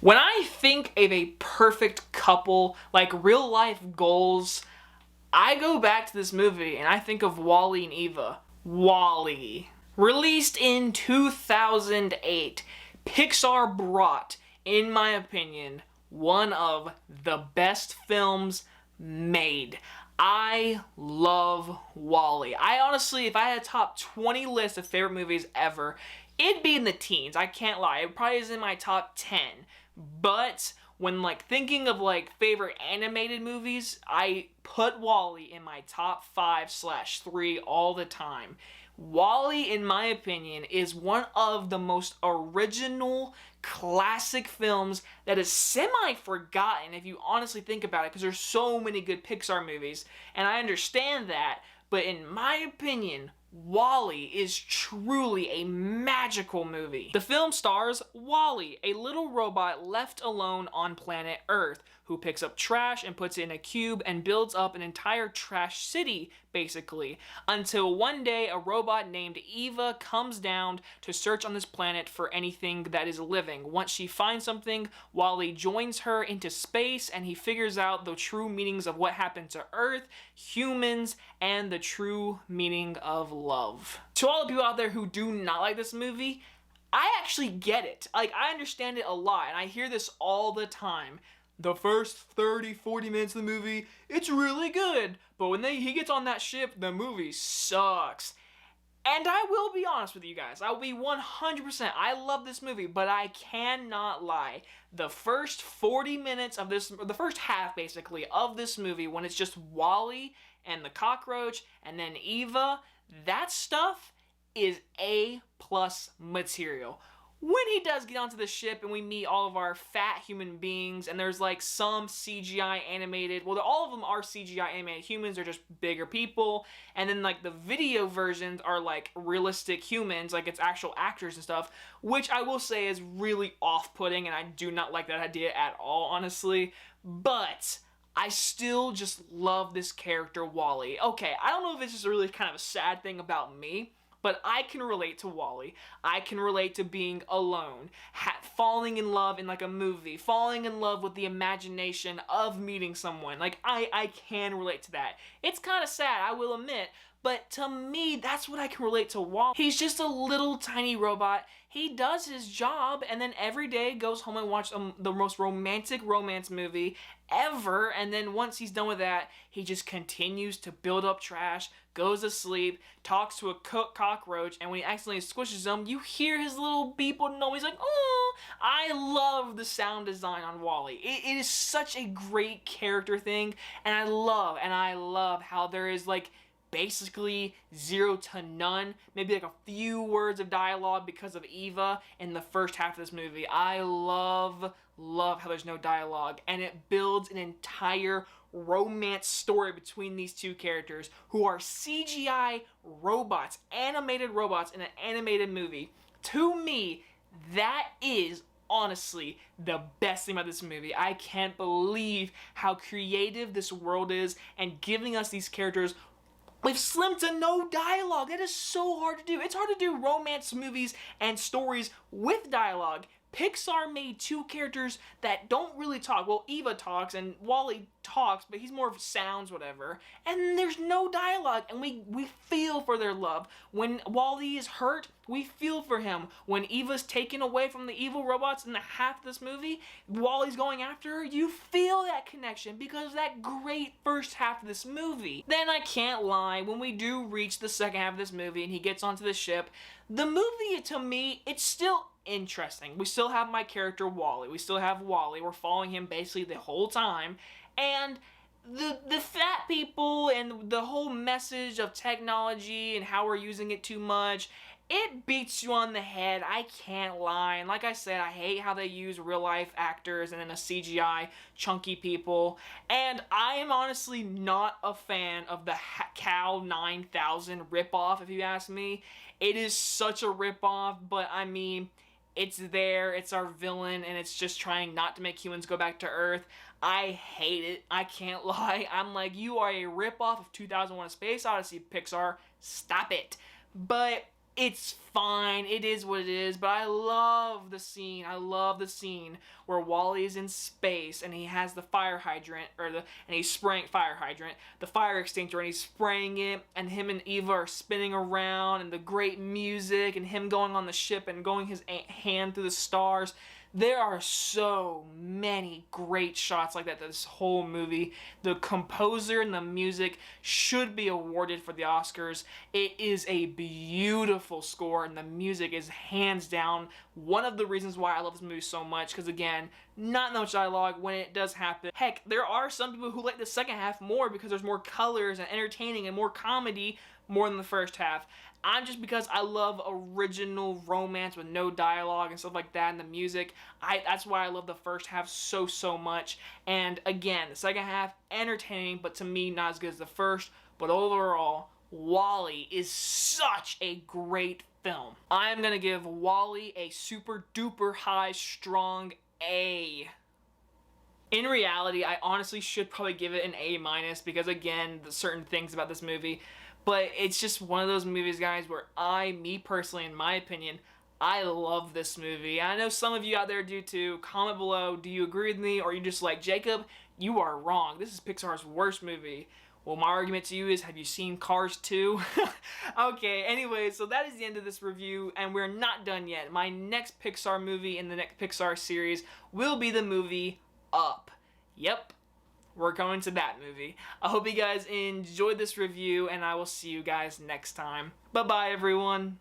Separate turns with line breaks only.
When I think of a perfect couple, like real life goals, I go back to this movie and I think of WALL-E and Eva. WALL-E. Released in 2008, Pixar brought, in my opinion, one of the best films made. I love WALL-E. I honestly, if I had a top 20 list of favorite movies ever, it'd be in the teens. I can't lie. It probably is in my top 10. But when thinking of favorite animated movies, I put WALL-E in my top 5/3 all the time. WALL-E, in my opinion, is one of the most original classic films that is semi-forgotten if you honestly think about it, because there's so many good Pixar movies, and I understand that, but in my opinion, WALL-E is truly a magical movie. The film stars WALL-E, a little robot left alone on planet Earth, who picks up trash and puts it in a cube and builds up an entire trash city, basically, until one day a robot named Eva comes down to search on this planet for anything that is living. Once she finds something, WALL-E joins her into space and he figures out the true meanings of what happened to Earth, humans, and the true meaning of love. To all the people out there who do not like this movie, I actually get it. I understand it a lot, and I hear this all the time. The first 30-40 minutes of the movie, it's really good, but when he gets on that ship, the movie sucks. And I will be honest with you guys, I will be 100%, I love this movie, but I cannot lie. The first 40 minutes of this, the first half basically, of this movie, when it's just WALL-E and the cockroach, and then Eva, that stuff is A+ material. When he does get onto the ship and we meet all of our fat human beings, and there's some CGI animated, well, all of them are CGI animated humans, they're just bigger people, and then the video versions are realistic humans, it's actual actors and stuff, which I will say is really off-putting, and I do not like that idea at all, honestly, but I still just love this character, WALL-E. Okay, I don't know if it's just really kind of a sad thing about me, but I can relate to WALL-E. I can relate to being alone, falling in love in a movie, falling in love with the imagination of meeting someone. I can relate to that. It's kind of sad, I will admit, but to me, that's what I can relate to WALL-E. He's just a little tiny robot. He does his job, and then every day goes home and watches the most romantic romance movie ever, and then once he's done with that, he just continues to build up trash, goes to sleep, talks to a cockroach, and when he accidentally squishes him, you hear his little beep on him. He's like, oh! I love the sound design on WALL-E. It is such a great character thing, and I love how there is basically 0 to none, maybe a few words of dialogue because of Eva in the first half of this movie. I love how there's no dialogue, and it builds an entire romance story between these two characters who are CGI robots, animated robots in an animated movie. To me, that is honestly the best thing about this movie. I can't believe how creative this world is and giving us these characters with slim to no dialogue. That is so hard to do. It's hard to do romance movies and stories with dialogue. Pixar made two characters that don't really talk. Well, Eva talks and WALL-E talks, but he's more of sounds, whatever. And there's no dialogue, and we feel for their love. When WALL-E is hurt, we feel for him. When Eva's taken away from the evil robots in the half of this movie, WALL-E's going after her, you feel that connection because of that great first half of this movie. Then I can't lie, when we do reach the second half of this movie and he gets onto the ship, the movie, to me, it's still interesting. We still have my character WALL-E. We still have WALL-E. We're following him basically the whole time. And the fat people and the whole message of technology and how we're using it too much, it beats you on the head. I can't lie. And like I said, I hate how they use real life actors and then a CGI chunky people. And I am honestly not a fan of the HAL 9000 ripoff, if you ask me. It is such a ripoff, but I mean, it's there, it's our villain, and it's just trying not to make humans go back to Earth. I hate it. I can't lie. I'm like, you are a ripoff of 2001: A Space Odyssey, Pixar. Stop it. But it's fine. It is what it is. But I love the scene. I love the scene where WALL-E is in space and he has the fire hydrant, and he's spraying fire hydrant, the fire extinguisher, and he's spraying it, and him and Eva are spinning around, and the great music, and him going on the ship and going his hand through the stars. There are so many great shots like that this whole movie. The composer and the music should be awarded for the Oscars. It is a beautiful score, and the music is hands down one of the reasons why I love this movie so much, because again, not that much dialogue when it does happen. Heck, there are some people who like the second half more because there's more colors and entertaining and more comedy more than the first half. I'm just because I love original romance with no dialogue and stuff like that, and the music. That's why I love the first half so much. And again, the second half, entertaining, but to me, not as good as the first. But overall, WALL-E is such a great film. I'm gonna give WALL-E a super duper high, strong A. In reality, I honestly should probably give it an A- because again, the certain things about this movie. But it's just one of those movies, guys, where me personally, in my opinion, I love this movie. I know some of you out there do too. Comment below, do you agree with me, or are you just like, Jacob, you are wrong. This is Pixar's worst movie. Well, my argument to you is, have you seen Cars 2? Okay, anyway, so that is the end of this review, and we're not done yet. My next Pixar movie in the next Pixar series will be the movie Up. Yep. We're going to that movie. I hope you guys enjoyed this review, and I will see you guys next time. Bye-bye, everyone.